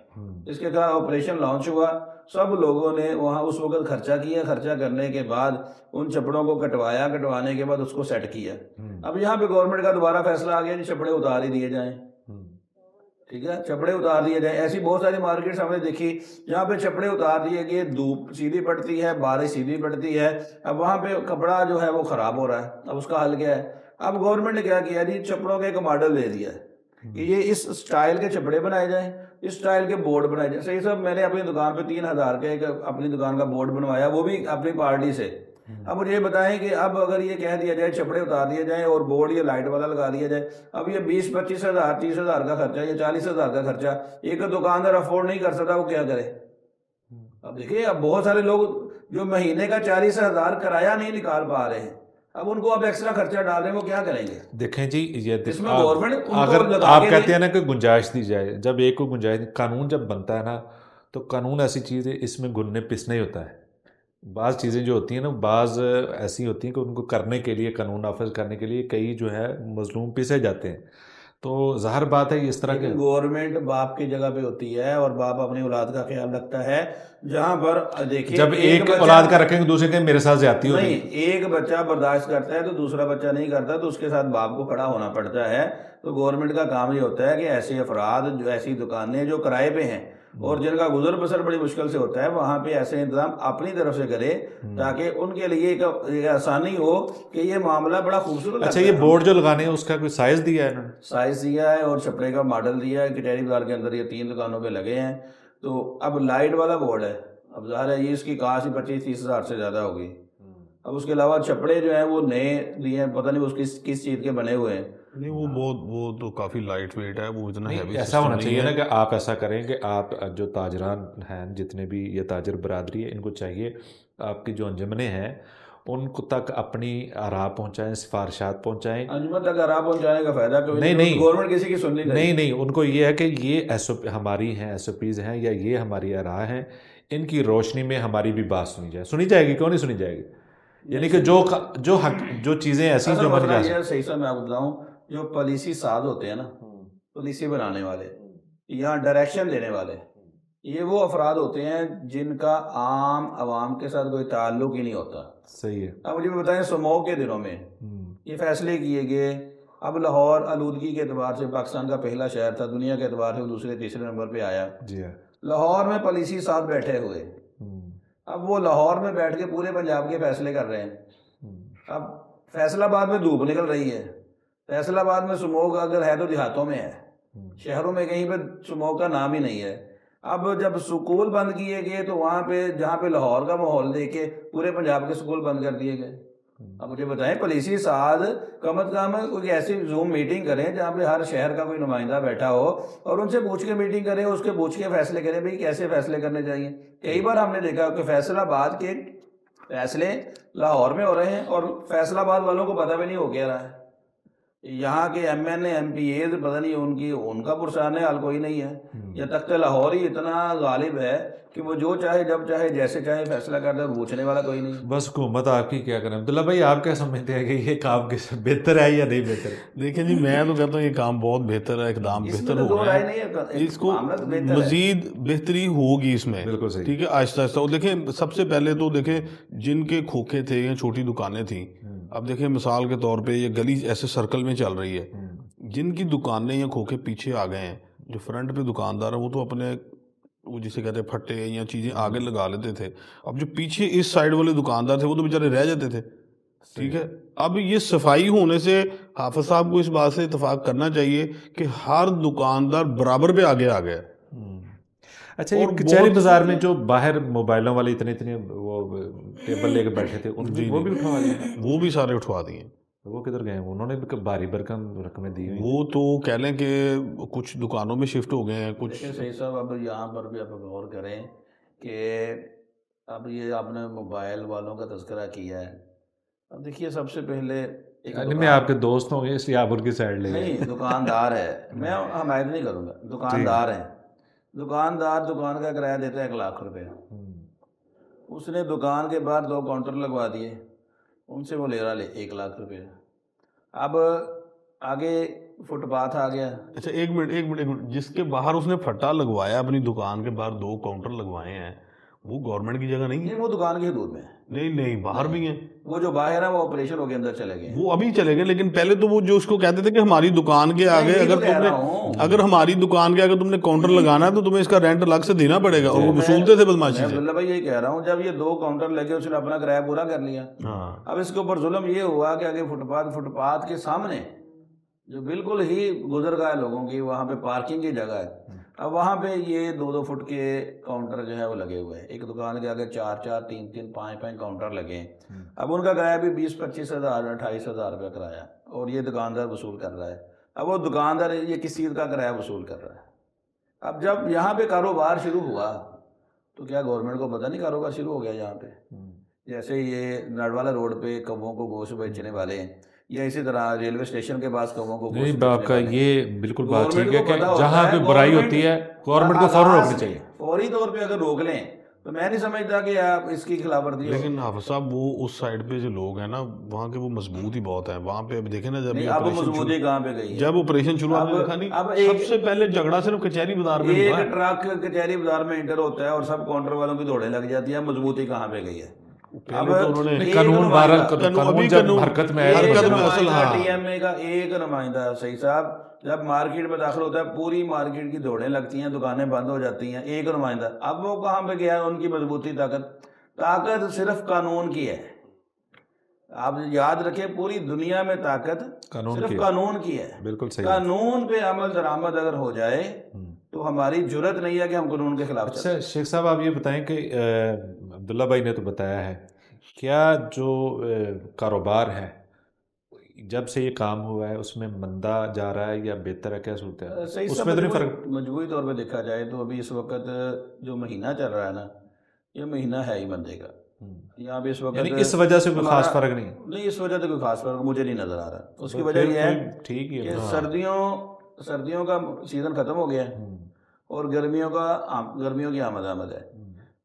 [SPEAKER 3] اس کے بعد آپریشن لانچ ہوا، سب لوگوں نے وہاں اس وقت خرچہ کیا، خرچہ کرنے کے بعد ان چھپڑوں کو کٹوایا، کٹوانے کے بعد اس کو سیٹ کیا. اب یہاں پہ گورنمنٹ کا دوبارہ فیصلہ آ گیا کہ چھپڑے اتار ہی دیے جائیں. ٹھیک ہے، چھپڑے اتار دیے جائیں. ایسی بہت ساری مارکیٹس ہم نے دیکھی جہاں پہ چھپڑے اتار دیے گئے، دھوپ سیدھی پڑتی ہے، بارش سیدھی پڑتی ہے، اب وہاں پہ کپڑا جو ہے وہ خراب ہو رہا ہے. اب اس کا حل کیا ہے؟ اب گورنمنٹ نے کیا کیا جی، چھپڑوں کا ایک ماڈل دے دیا ہے کہ یہ اس سٹائل کے چھپڑے بنائے جائیں اس اسٹائل کے بورڈ بنائے. جیسے یہ سب میں نے اپنی دکان پہ 3,000 کا ایک اپنی دکان کا بورڈ بنوایا, وہ بھی اپنی پارٹی سے. اب مجھے یہ بتائیں کہ اب اگر یہ کہہ دیا جائے چھپڑے اتار دیے جائیں اور بورڈ یہ لائٹ والا لگا دیا جائے, اب یہ 20-25 ہزار 30 ہزار کا خرچہ یا 40 ہزار کا خرچہ ایک دکاندار افورڈ نہیں کر سکتا, وہ کیا کرے؟ اب دیکھیے اب بہت سارے لوگ جو مہینے کا 40 ہزار کرایہ نہیں نکال پا رہے ہیں, اب ان کو اب ایکسٹرا خرچہ ڈال رہے ہیں, وہ کیا کریں گے؟
[SPEAKER 1] دیکھیں جی یہ
[SPEAKER 3] اس میں گورنمنٹ
[SPEAKER 1] اگر آپ کہتے ہیں نا کہ گنجائش دی جائے, جب ایک کو گنجائش, قانون جب بنتا ہے نا تو قانون ایسی چیز ہے اس میں گھلنے پسنا ہی ہوتا ہے. بعض چیزیں جو ہوتی ہیں نا بعض ایسی ہوتی ہیں کہ ان کو کرنے کے لیے, قانون نافذ کرنے کے لیے کئی جو ہے مظلوم پیسے جاتے ہیں. تو ظاہر بات ہے اس طرح کے
[SPEAKER 3] گورنمنٹ باپ کی جگہ پہ ہوتی ہے اور باپ اپنی اولاد کا خیال رکھتا ہے. جہاں پر دیکھیں
[SPEAKER 1] جب ایک اولاد کا رکھیں گے دوسرے کے میرے ساتھ زیادتی ہوتی ہے,
[SPEAKER 3] نہیں ایک بچہ برداشت کرتا ہے تو دوسرا بچہ نہیں کرتا, تو اس کے ساتھ باپ کو کھڑا ہونا پڑتا ہے. تو گورنمنٹ کا کام یہ ہوتا ہے کہ ایسے افراد جو ایسی دکانیں جو کرائے پہ ہیں اور جن کا گزر بسر بڑی مشکل سے ہوتا ہے, وہاں پہ ایسے انتظام اپنی طرف سے کرے تاکہ ان کے لیے ایک آسانی ہو کہ یہ معاملہ بڑا خوبصورت.
[SPEAKER 1] اچھا یہ بورڈ جو لگانے ہیں اس کا کوئی سائز دیا ہے انہوں نے؟
[SPEAKER 3] سائز دیا ہے اور چھپڑے کا ماڈل دیا ہے. کٹہری بازار کے اندر یہ 3 دکانوں پہ لگے ہیں. تو اب لائٹ والا بورڈ ہے, اب ظاہر ہے یہ اس کی کاسٹ 25-30 ہزار سے زیادہ ہوگی. اب اس کے علاوہ چھپڑے جو ہیں وہ نئے دیے ہیں, پتہ نہیں وہ کس چیز کے بنے ہوئے ہیں.
[SPEAKER 2] نہیں وہ تو کافی لائٹ ویٹ ہے, وہ اتنا ہیوی
[SPEAKER 1] ایسا ہونا چاہیے نا کہ آپ ایسا کریں کہ آپ جو تاجران ہیں جتنے بھی یہ تاجر برادری ہے, ان کو چاہیے آپ کی جو انجمنیں ہیں ان کو تک اپنی آراء پہنچائیں, سفارشات پہنچائیں.
[SPEAKER 3] انجمن تک آراء پہنچانے کا فائدہ کوئی
[SPEAKER 1] نہیں,
[SPEAKER 3] گورنمنٹ کسی کی سننی
[SPEAKER 1] نہیں, ان کو یہ ہے کہ یہ ہماری ہیں ایس او پیز ہیں یا یہ ہماری آراء ہیں, ان کی روشنی میں ہماری بھی بات سنی جائے گی. کیوں نہیں سنی جائے گی؟ یعنی کہ جو چیزیں ایسی جو ہماری جا سکتی.
[SPEAKER 3] صحیح سے میں آپ بتاؤں, جو پالیسی ساز ہوتے ہیں نا, پالیسی بنانے والے یا ڈائریکشن دینے والے, یہ وہ افراد ہوتے ہیں جن کا عام عوام کے ساتھ کوئی تعلق ہی نہیں ہوتا.
[SPEAKER 1] صحیح ہے.
[SPEAKER 3] اب مجھے بتائیں سموگ کے دنوں میں یہ فیصلے کیے گئے. اب لاہور آلودگی کے اعتبار سے پاکستان کا پہلا شہر تھا, دنیا کے اعتبار سے دوسرے تیسرے نمبر پہ آیا.
[SPEAKER 1] جی ہاں.
[SPEAKER 3] لاہور میں پالیسی ساتھ بیٹھے ہوئے, اب وہ لاہور میں بیٹھ کے پورے پنجاب کے فیصلے کر رہے ہیں. اب فیصل آباد میں دھوپ نکل رہی ہے, فیصل آباد میں سموگ اگر ہے تو دیہاتوں میں ہے, شہروں میں کہیں پہ سموگ کا نام ہی نہیں ہے. اب جب سکول بند کیے گئے تو وہاں پہ جہاں پہ لاہور کا ماحول دیکھ کے پورے پنجاب کے سکول بند کر دیے گئے. اب مجھے بتائیں پالیسی ساز کم از کم کوئی ایسی زوم میٹنگ کریں جہاں پہ ہر شہر کا کوئی نمائندہ بیٹھا ہو اور ان سے پوچھ کے میٹنگ کریں, اس کے پوچھ کے فیصلے کریں بھئی کیسے فیصلے کرنے چاہیے. کئی بار ہم نے دیکھا کہ فیصل آباد کے فیصلے لاہور میں ہو رہے ہیں اور فیصل آباد والوں کو پتہ بھی نہیں ہو کیا رہا ہے. یہاں کے M N A M P A پتہ نہیں ان کا پرسان حال کوئی نہیں ہے, یا تخت لاہور ہی اتنا غالب ہے کہ وہ جو چاہے جب چاہے جیسے چاہے فیصلہ کرتا ہے, پوچھنے والا کوئی نہیں.
[SPEAKER 1] بس حکومت آپ کی کیا کریں. عبداللہ بھائی آپ کیا سمجھتے ہیں کہ یہ کام بہتر ہے یا نہیں بہتر ہے؟
[SPEAKER 2] دیکھیں جی میں تو کہتا ہوں یہ کام بہت بہتر ہے, اقدام بہتر ہو رہا ہے, اس کو مزید بہتری ہوگی اس میں.
[SPEAKER 1] بالکل صحیح.
[SPEAKER 2] ٹھیک ہے, آہستہ آہستہ. اور دیکھیں سب سے پہلے تو دیکھیں جن کے کھوکھے تھے یا چھوٹی دکانیں تھیں, اب دیکھیں مثال کے طور پہ یہ گلی ایسے سرکل میں چل رہی ہے, جن کی دکانیں یا کھوکھے پیچھے آ گئے ہیں, جو فرنٹ پہ دکاندار ہیں وہ تو اپنے وہ جسے کہتے ہیں پھٹے یا چیزیں آگے لگا لیتے تھے. اب جو پیچھے اس سائڈ والے دکاندار تھے وہ تو بیچارے رہ جاتے تھے. ٹھیک ہے, اب یہ صفائی ہونے سے حافظ صاحب کو اس بات سے اتفاق کرنا چاہیے کہ ہر دکاندار برابر پہ آگے آ گیا.
[SPEAKER 1] اچھا یہ کچہری بازار میں جو باہر موبائلوں والے اتنے وہ ٹیبل لے کے بیٹھے تھے وہ بھی اٹھوا دیے,
[SPEAKER 2] وہ بھی سارے اٹھوا دیے.
[SPEAKER 1] وہ کدھر گئے؟ انہوں نے بھی بھاری برکم رقمیں دی ہوئی.
[SPEAKER 2] وہ تو کہہ لیں کہ کچھ دکانوں میں شفٹ ہو گئے ہیں کچھ.
[SPEAKER 3] صحیح صاحب اب یہاں پر بھی آپ غور کریں کہ اب یہ آپ نے موبائل والوں کا تذکرہ کیا ہے. اب دیکھیے سب سے پہلے
[SPEAKER 1] میں آپ کے دوست ہوں گے اس لیے آپ ان کی سائڈ لے گئے.
[SPEAKER 3] نہیں, دکاندار ہے, میں حمایت نہیں کروں گا, دکاندار ہیں. دکاندار دکان کا کرایہ دیتا ہے 1 لاکھ روپے, اس نے دکان کے باہر 2 کاؤنٹر لگوا دیے, ان سے وہ لے رہا 1 لاکھ روپے. اب آگے فٹ پاتھ آ گیا.
[SPEAKER 2] اچھا ایک منٹ, جس کے باہر اس نے پھٹا لگوایا اپنی دکان کے باہر 2 کاؤنٹر لگوائے ہیں, وہ گورنمنٹ کی جگہ نہیں ہے,
[SPEAKER 3] وہ دکان کی حدود میں ہے.
[SPEAKER 2] نہیں باہر بھی ہیں.
[SPEAKER 3] وہ جو باہر ہے وہ آپریشن ہو کے اندر چلے گئے, وہ
[SPEAKER 2] ابھی چلے گئے. لیکن پہلے تو وہ جو اس کو کہتے تھے کہ ہماری دکان کے آگے اگر ہماری دکان کے آگے تم نے کاؤنٹر لگانا ہے تو تمہیں اس کا رینٹ الگ سے دینا پڑے گا, اور وہ وصولتے تھے بدماشی سے.
[SPEAKER 3] عبداللہ بھائی یہ کہہ رہا ہوں جب یہ 2 کاؤنٹر لگے اس نے اپنا کرایہ پورا کر لیا. اب اس کے اوپر ظلم یہ ہوا کہ آگے فٹ پاتھ کے سامنے جو بالکل ہی گزرگاہ لوگوں کی وہاں پہ پارکنگ کی جگہ ہے, اب وہاں پہ یہ 2-2 فٹ کے کاؤنٹر جو ہے وہ لگے ہوئے ہیں، ایک دکان کے آگے 4-4 3-3 5-5 کاؤنٹر لگے ہیں۔ اب ان کا کرایہ بھی 20-25 ہزار 28 ہزار روپے کرایہ، اور یہ دکاندار وصول کر رہا ہے۔ اب وہ دکاندار یہ کس چیز کا کرایہ وصول کر رہا ہے؟ اب جب یہاں پہ کاروبار شروع ہوا تو کیا گورنمنٹ کو پتہ نہیں کاروبار شروع ہو گیا یہاں پہ؟ جیسے یہ ناڈوالا روڈ پہ کبوں کو گوشت بیچنے والے ہیں، یا اسی طرح ریلوے اسٹیشن کے پاس کبوں کو گوشت
[SPEAKER 1] نہیں، آپ کا یہ بالکل بات ٹھیک ہے کہ جہاں پہ برائی ہوتی ہے گورنمنٹ کو فوراً روکنی چاہیے،
[SPEAKER 3] فوری طور پہ اگر روک لیں تو میں نہیں سمجھتا کہ آپ اس کی خلاف ورزی۔
[SPEAKER 2] لیکن حافظ صاحب وہ اس سائڈ پہ جو لوگ ہیں نا وہاں کے وہ مضبوط ہی بہت ہیں وہاں پہ۔ اب دیکھیں نا جب
[SPEAKER 3] اب مضبوطی کہاں پہ گئی ہے؟
[SPEAKER 2] جب آپریشن شروع آپ نے دیکھا نہیں، سب سے پہلے جھگڑا صرف کچہری بازار میں ہوا ہے۔
[SPEAKER 3] ایک ٹرک کچہری بازار میں انٹر ہوتا ہے اور سب کاؤنٹر والوں کی دوڑیں لگ جاتی ہیں، مضبوطی کہاں پہ گئی ہے؟ اب
[SPEAKER 1] قانون جب حرکت میں آیا،
[SPEAKER 3] ٹی ایم اے کا ایک نمائندہ صحیح صاحب جب مارکیٹ میں داخل ہوتا ہے پوری مارکیٹ کی دوڑیں لگتی ہیں، دکانیں بند ہو جاتی ہیں، ایک نمائندہ۔ اب وہ کہاں پہ گیا؟ ان کی مضبوطی طاقت صرف قانون کی ہے۔ آپ یاد رکھیں پوری دنیا میں طاقت صرف قانون کی ہے۔
[SPEAKER 1] بالکل صحیح۔
[SPEAKER 3] قانون پہ عمل درآمد اگر ہو جائے تو ہماری جرت نہیں ہے کہ ہم قانون کے خلاف چلیں۔
[SPEAKER 1] اچھا شیخ صاحب آپ یہ بتائیں کہ عبداللہ بھائی نے تو بتایا ہے، کیا جو کاروبار ہے جب سے یہ کام ہوا ہے اس میں مندہ جا رہا ہے یا بہتر ہے؟ کیا صورت ہے اس میں؟ تو نہیں فرق
[SPEAKER 3] مجموعی طور پہ دیکھا جائے تو ابھی اس وقت جو مہینہ چل رہا ہے نا، یہ مہینہ ہے ہی مندے کا۔ یہاں پہ اس وقت
[SPEAKER 1] اس وجہ سے کوئی خاص فرق نہیں؟
[SPEAKER 3] اس وجہ سے کوئی خاص فرق مجھے نہیں نظر آ رہا۔ اس کی وجہ یہ ہے
[SPEAKER 1] ٹھیک ہے
[SPEAKER 3] کہ سردیوں کا سیزن ختم ہو گیا ہے اور گرمیوں کی آمد ہے،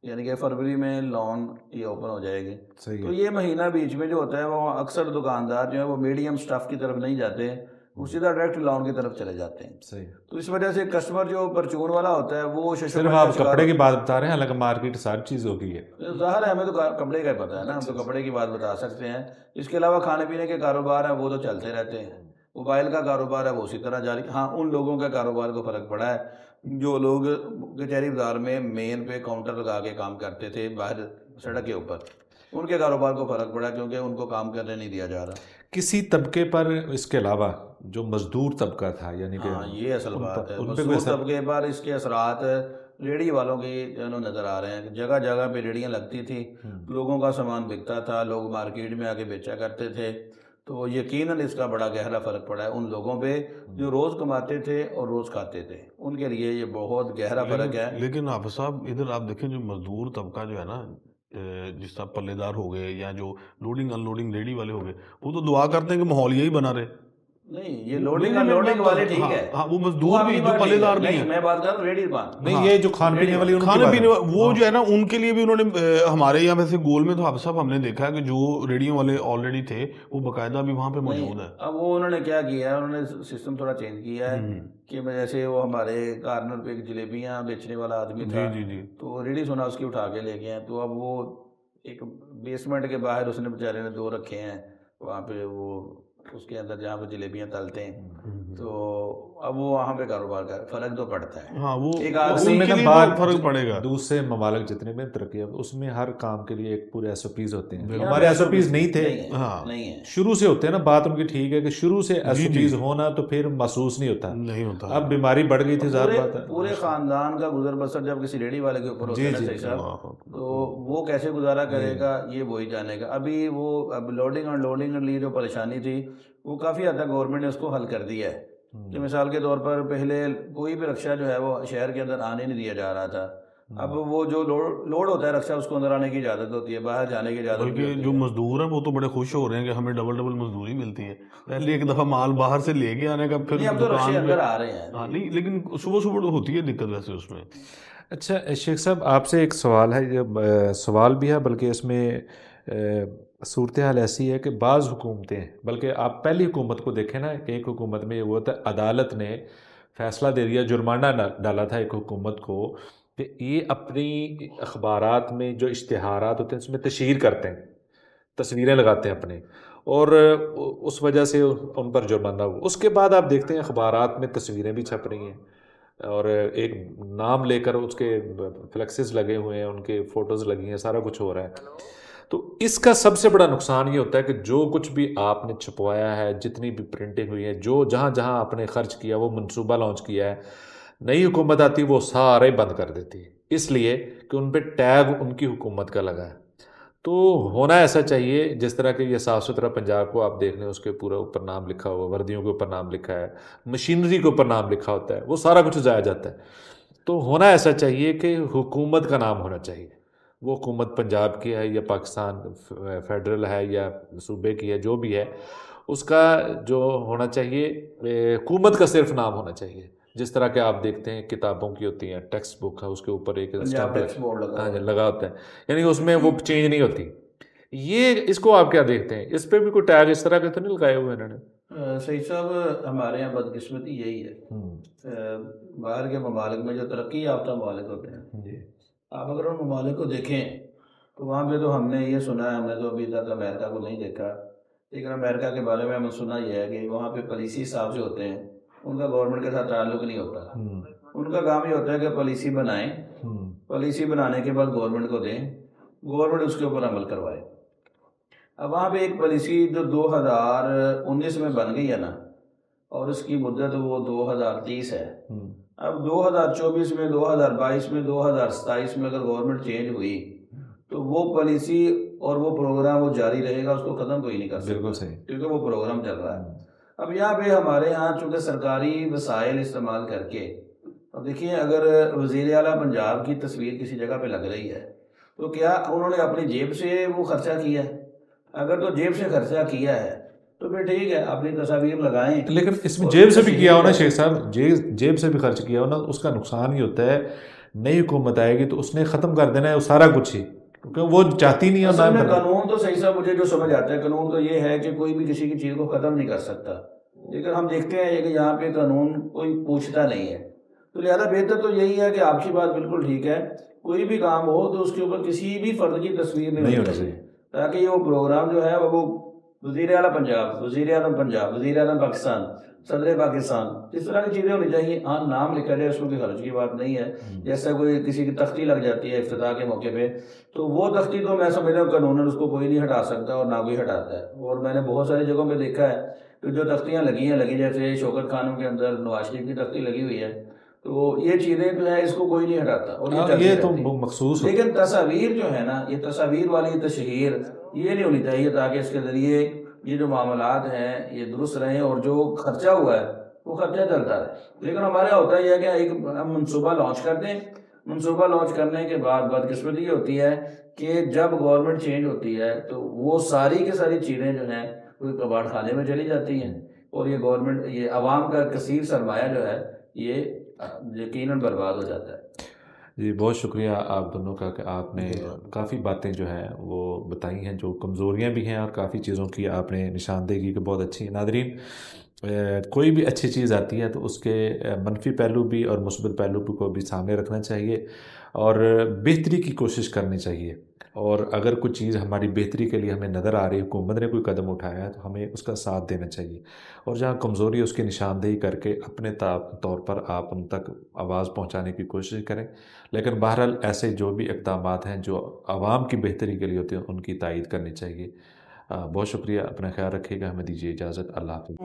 [SPEAKER 3] یعنی کہ فروری میں لون یہ اوپن ہو جائے گی۔ تو یہ مہینہ بیچ میں جو ہوتا ہے وہ اکثر دکاندار جو ہے وہ میڈیم سٹاف کی طرف نہیں جاتے، وہ سیدھا ڈائریکٹ لون کی طرف چلے جاتے ہیں۔ تو اس وجہ سے کسٹمر جو پرچون والا ہوتا ہے وہ
[SPEAKER 1] صرف آپ کپڑے کی بات بتا رہے ہیں، حالانکہ مارکیٹ ساری چیز ہو گئی ہے۔
[SPEAKER 3] ظاہر ہے ہمیں تو کپڑے کا پتہ ہے نا، ہم تو کپڑے کی بات بتا سکتے ہیں۔ اس کے علاوہ کھانے پینے کے کاروبار ہیں وہ تو چلتے رہتے ہیں، موبائل کا کاروبار ہے وہ اسی طرح جاری۔ ہاں ان لوگوں کا کاروبار کو فرق پڑا ہے جو لوگ کچہری بازار میں مین پہ کاؤنٹر لگا کے کام کرتے تھے باہر سڑک کے اوپر، ان کے کاروبار کو فرق پڑا کیونکہ ان کو کام کرنے نہیں دیا جا رہا۔
[SPEAKER 1] کسی طبقے پر اس کے علاوہ جو مزدور طبقہ تھا، یعنی کہ
[SPEAKER 3] یہ اصل بات ہے، مزدور طبقے پر اس کے اثرات ریڑھی والوں کی نظر آ رہے ہیں۔ جگہ جگہ پہ ریڑھیاں لگتی تھی، لوگوں کا سامان بکتا تھا، لوگ مارکیٹ میں آ کے بیچا کرتے تھے، تو یقیناً اس کا بڑا گہرا فرق پڑا ہے ان لوگوں پہ جو روز کماتے تھے اور روز کھاتے تھے، ان کے لیے یہ بہت گہرا فرق ہے۔
[SPEAKER 2] لیکن حافظ صاحب ادھر آپ دیکھیں جو مزدور طبقہ جو ہے نا، جس طرح پلے دار ہو گئے یا جو لوڈنگ ان لوڈنگ ریڈی والے ہو گئے، وہ تو دعا کرتے ہیں کہ ماحول یہی بنا رہے۔
[SPEAKER 3] نہیں یہ لوڈنگ ان لوڈنگ والے ٹھیک ہے،
[SPEAKER 2] ہاں وہ مزدور بھی جو پلے دار بھی ہیں،
[SPEAKER 3] میں بات کر رہا ہوں ریڈی بات
[SPEAKER 1] نہیں، یہ جو کھان پینے والی
[SPEAKER 2] کھانے پینے وہ جو ہے نا ان کے لیے بھی انہوں نے ہمارے یہاں ویسے گول میں تو حافظ صاحب ہم نے دیکھا ہے کہ جو ریڈیوں والے آلریڈی تھے وہ باقاعدہ بھی وہاں پہ موجود ہے۔
[SPEAKER 3] اب وہ انہوں نے کیا کیا ہے، انہوں نے سسٹم تھوڑا چینج کیا ہے کہ جیسے وہ ہمارے کارنر پہ جلیبیاں بیچنے والا آدمی تھا، تو ریڈی سونا اس کی اٹھا کے لے گئے ہیں، تو اب وہ ایک بیسمنٹ کے باہر اس نے بیچارے نے 2 رکھے ہیں وہاں پہ، وہ اس کے اندر جہاں پہ جلیبیاں تلتے ہیں، تو اب وہ وہاں پہ کاروبار کا فرق تو پڑتا ہے۔
[SPEAKER 2] ہاں وہ
[SPEAKER 3] ایک
[SPEAKER 2] فرق پڑے گا۔
[SPEAKER 1] دوسرے ممالک جتنے میں ترقی، اس میں ہر کام کے لیے ایک پورے ایس او پیز ہوتے ہیں، ہمارے ایس او پیز نہیں تھے، شروع سے ہوتے ہیں نا۔ بات ان کی ٹھیک ہے کہ شروع سے ایس او پیز ہونا تو پھر محسوس نہیں ہوتا، اب بیماری بڑھ گئی تھی، ظاہر بات ہے۔
[SPEAKER 3] پورے خاندان کا گزر بسر جب کسی ریڈی والے کے اوپر ہوتا ہے صحیح صاحب، تو وہ کیسے گزارا کرے گا یہ وہی جانے گا۔ ابھی وہ اب لوڈنگ اور لوڈنگ کے لیے جو پریشانی تھی وہ کافی حد تک گورنمنٹ نے اس کو حل کر دیا ہے، کہ مثال کے طور پر پہلے کوئی بھی رکشہ جو ہے وہ شہر کے اندر آنے نہیں دیا جا رہا تھا، اب وہ جو لوڈ ہوتا ہے رکشہ اس کو اندر آنے کی اجازت ہوتی ہے، باہر جانے کی اجازت ہوتی ہے۔
[SPEAKER 2] بلکہ جو مزدور ہیں وہ تو بڑے خوش ہو رہے ہیں کہ ہمیں ڈبل مزدوری ملتی ہے، پہلے ایک دفعہ مال باہر سے لے کے آنے کا، پھر
[SPEAKER 3] اب تو رکشے اندر آ رہے ہیں۔
[SPEAKER 2] ہاں نہیں، لیکن صبح تو ہوتی ہے دقت ویسے اس میں۔
[SPEAKER 1] اچھا شیخ صاحب آپ سے ایک سوال ہے، سوال بھی ہے بلکہ اس میں صورتحال ایسی ہے کہ بعض حکومتیں، بلکہ آپ پہلی حکومت کو دیکھیں نا کہ ایک حکومت میں یہ ہوا تھا، عدالت نے فیصلہ دے دیا، جرمانہ ڈالا تھا ایک حکومت کو کہ یہ اپنی اخبارات میں جو اشتہارات ہوتے ہیں اس میں تشہیر کرتے ہیں، تصویریں لگاتے ہیں اپنے، اور اس وجہ سے ان پر جرمانہ ہوا۔ اس کے بعد آپ دیکھتے ہیں اخبارات میں تصویریں بھی چھپ رہی ہیں اور ایک نام لے کر اس کے فلیکسز لگے ہوئے ہیں، ان کے فوٹوز لگی ہیں، سارا کچھ ہو رہا ہے۔ تو اس کا سب سے بڑا نقصان یہ ہوتا ہے کہ جو کچھ بھی آپ نے چھپوایا ہے، جتنی بھی پرنٹنگ ہوئی ہے، جو جہاں جہاں آپ نے خرچ کیا وہ منصوبہ لانچ کیا ہے، نئی حکومت آتی وہ سارے بند کر دیتی ہے، اس لیے کہ ان پہ ٹیگ ان کی حکومت کا لگا ہے۔ تو ہونا ایسا چاہیے جس طرح کہ یہ صاف ستھرا پنجاب کو آپ دیکھ لیں، اس کے پورا اوپر نام لکھا ہوا، وردیوں کے اوپر نام لکھا ہے، مشینری کے اوپر نام لکھا ہوتا ہے، وہ سارا کچھ ضائع جاتا ہے۔ تو ہونا ایسا چاہیے کہ حکومت کا نام ہونا چاہیے، وہ حکومت پنجاب کی ہے یا پاکستان فیڈرل ہے یا صوبے کی ہے، جو بھی ہے اس کا جو ہونا چاہیے حکومت کا صرف نام ہونا چاہیے، جس طرح کہ آپ دیکھتے ہیں کتابوں کی ہوتی ہیں، ٹیکسٹ بک ہے، اس کے اوپر ایک لگا ہوتا ہے، یعنی اس میں وہ چینج نہیں ہوتی۔ یہ اس کو آپ کیا دیکھتے ہیں؟ اس پہ بھی کوئی ٹیگ اس طرح کے تو نہیں لگائے ہوئے انہوں نے؟
[SPEAKER 3] سعید صاحب، ہمارے یہاں بدقسمتی یہی ہے، باہر کے ممالک میں جو ترقی یافتہ ممالک ہوتے ہیں جی، آپ اگر ان ممالک کو دیکھیں تو وہاں پہ تو ہم نے یہ سنا ہے، ہم نے تو ابھی تک امریکہ کو نہیں دیکھا، لیکن امریکہ کے بارے میں ہم نے سنا یہ ہے کہ وہاں پہ پالیسی صاحب جو ہوتے ہیں ان کا گورنمنٹ کے ساتھ تعلق نہیں ہوتا، ان کا کام یہ ہوتا ہے کہ پالیسی بنائیں، پالیسی بنانے کے بعد گورنمنٹ کو دیں، گورنمنٹ اس کے اوپر عمل کروائے۔ اب وہاں پہ ایک پالیسی جو 2019 میں بن گئی ہے نا، اور اس کی مدت وہ 2030 ہے، اب 2024 میں 2022 میں 2027 میں اگر گورنمنٹ چینج ہوئی تو وہ پالیسی اور وہ پروگرام وہ جاری رہے گا، اس کو ختم کوئی نہیں کر سکتا، بالکل صحیح، کیونکہ وہ پروگرام چل رہا ہے۔ اب یہاں پہ ہمارے یہاں چونکہ سرکاری وسائل استعمال کر کے، اب دیکھیے اگر وزیر اعلیٰ پنجاب کی تصویر کسی جگہ پہ لگ رہی ہے تو کیا انہوں نے اپنی جیب سے وہ خرچہ کیا ہے؟ اگر تو جیب سے خرچہ کیا ہے تو پھر ٹھیک ہے، اپنی تصاویر لگائیں،
[SPEAKER 1] لیکن اس میں جیب سے بھی کیا ہونا شیخ صاحب، جیب سے بھی خرچ کیا ہونا، اس کا نقصان ہی ہوتا ہے۔ نئی حکومت آئے گی تو اس نے ختم کر دینا ہے وہ سارا کچھ ہی، کیونکہ وہ چاہتی نہیں ہے۔
[SPEAKER 3] قانون تو صحیح صاحب مجھے جو سمجھ آتا ہے، قانون تو یہ ہے کہ کوئی بھی کسی کی چیز کو ختم نہیں کر سکتا، لیکن ہم دیکھتے ہیں کہ یہاں پہ قانون کوئی پوچھتا نہیں ہے، تو لہٰذا بہتر تو یہی ہے کہ آپ کی بات بالکل ٹھیک ہے، کوئی بھی کام ہو تو اس کے اوپر کسی بھی فرد کی تصویر نہیں ہونی چاہیے، تاکہ یہ وہ پروگرام جو ہے وہ وزیر اعلیٰ پنجاب، وزیر اعظم پنجاب، وزیر اعظم پاکستان، صدر پاکستان، اس طرح کی چیزیں ہونی چاہیے۔ ہاں نام لکھا جائے، اس میں کوئی حرج کی بات نہیں ہے، جیسے کوئی کسی کی تختی لگ جاتی ہے افتتاح کے موقع پہ، تو وہ تختی تو میں سمجھتا ہوں قانون اس کو کوئی نہیں ہٹا سکتا اور نہ کوئی ہٹاتا ہے، اور میں نے بہت ساری جگہوں پہ دیکھا ہے کہ جو تختیاں لگی جیسے شوکت خانوں کے اندر نواز شریف کی تختی لگی ہوئی ہے، تو یہ چیزیں جو ہے اس کو کوئی نہیں ہٹاتا، اور یہ تو مخصوص، لیکن تصاویر جو ہے نا، یہ تصاویر والی تشہیر یہ نہیں ہونی چاہیے، تاکہ اس کے ذریعے یہ جو معاملات ہیں یہ درست رہیں اور جو خرچہ ہوا ہے وہ خرچہ چلتا رہے۔ لیکن ہمارے ہوتا یہ ہے کہ ایک ہم منصوبہ لانچ کر دیں، منصوبہ لانچ کرنے کے بعد بدقسمتی یہ ہوتی ہے کہ جب گورنمنٹ چینج ہوتی ہے تو وہ ساری کی ساری چیزیں جو ہیں وہ کباڑ خانے میں چلی جاتی ہیں، اور یہ گورنمنٹ، یہ عوام کا کثیر سرمایہ جو ہے یہ یقیناً برباد ہو جاتا ہے۔
[SPEAKER 1] جی بہت شکریہ آپ دونوں کا کہ آپ نے کافی باتیں جو ہیں وہ بتائی ہیں، جو کمزوریاں بھی ہیں، اور کافی چیزوں کی آپ نے نشاندہی کی کہ بہت اچھی ہیں۔ ناظرین، کوئی بھی اچھی چیز آتی ہے تو اس کے منفی پہلو بھی اور مثبت پہلو کو بھی سامنے رکھنا چاہیے اور بہتری کی کوشش کرنی چاہیے، اور اگر کوئی چیز ہماری بہتری کے لیے ہمیں نظر آ رہی ہے، حکومت نے کوئی قدم اٹھایا ہے تو ہمیں اس کا ساتھ دینا چاہیے، اور جہاں کمزوری ہے اس کی نشاندہی کر کے اپنے طور پر آپ ان تک آواز پہنچانے کی کوشش کریں۔ لیکن بہرحال ایسے جو بھی اقدامات ہیں جو عوام کی بہتری کے لیے ہوتے ہیں ان کی تائید کرنی چاہیے۔ بہت شکریہ، اپنا خیال رکھیے گا، ہمیں دیجیے اجازت، اللہ حافظ۔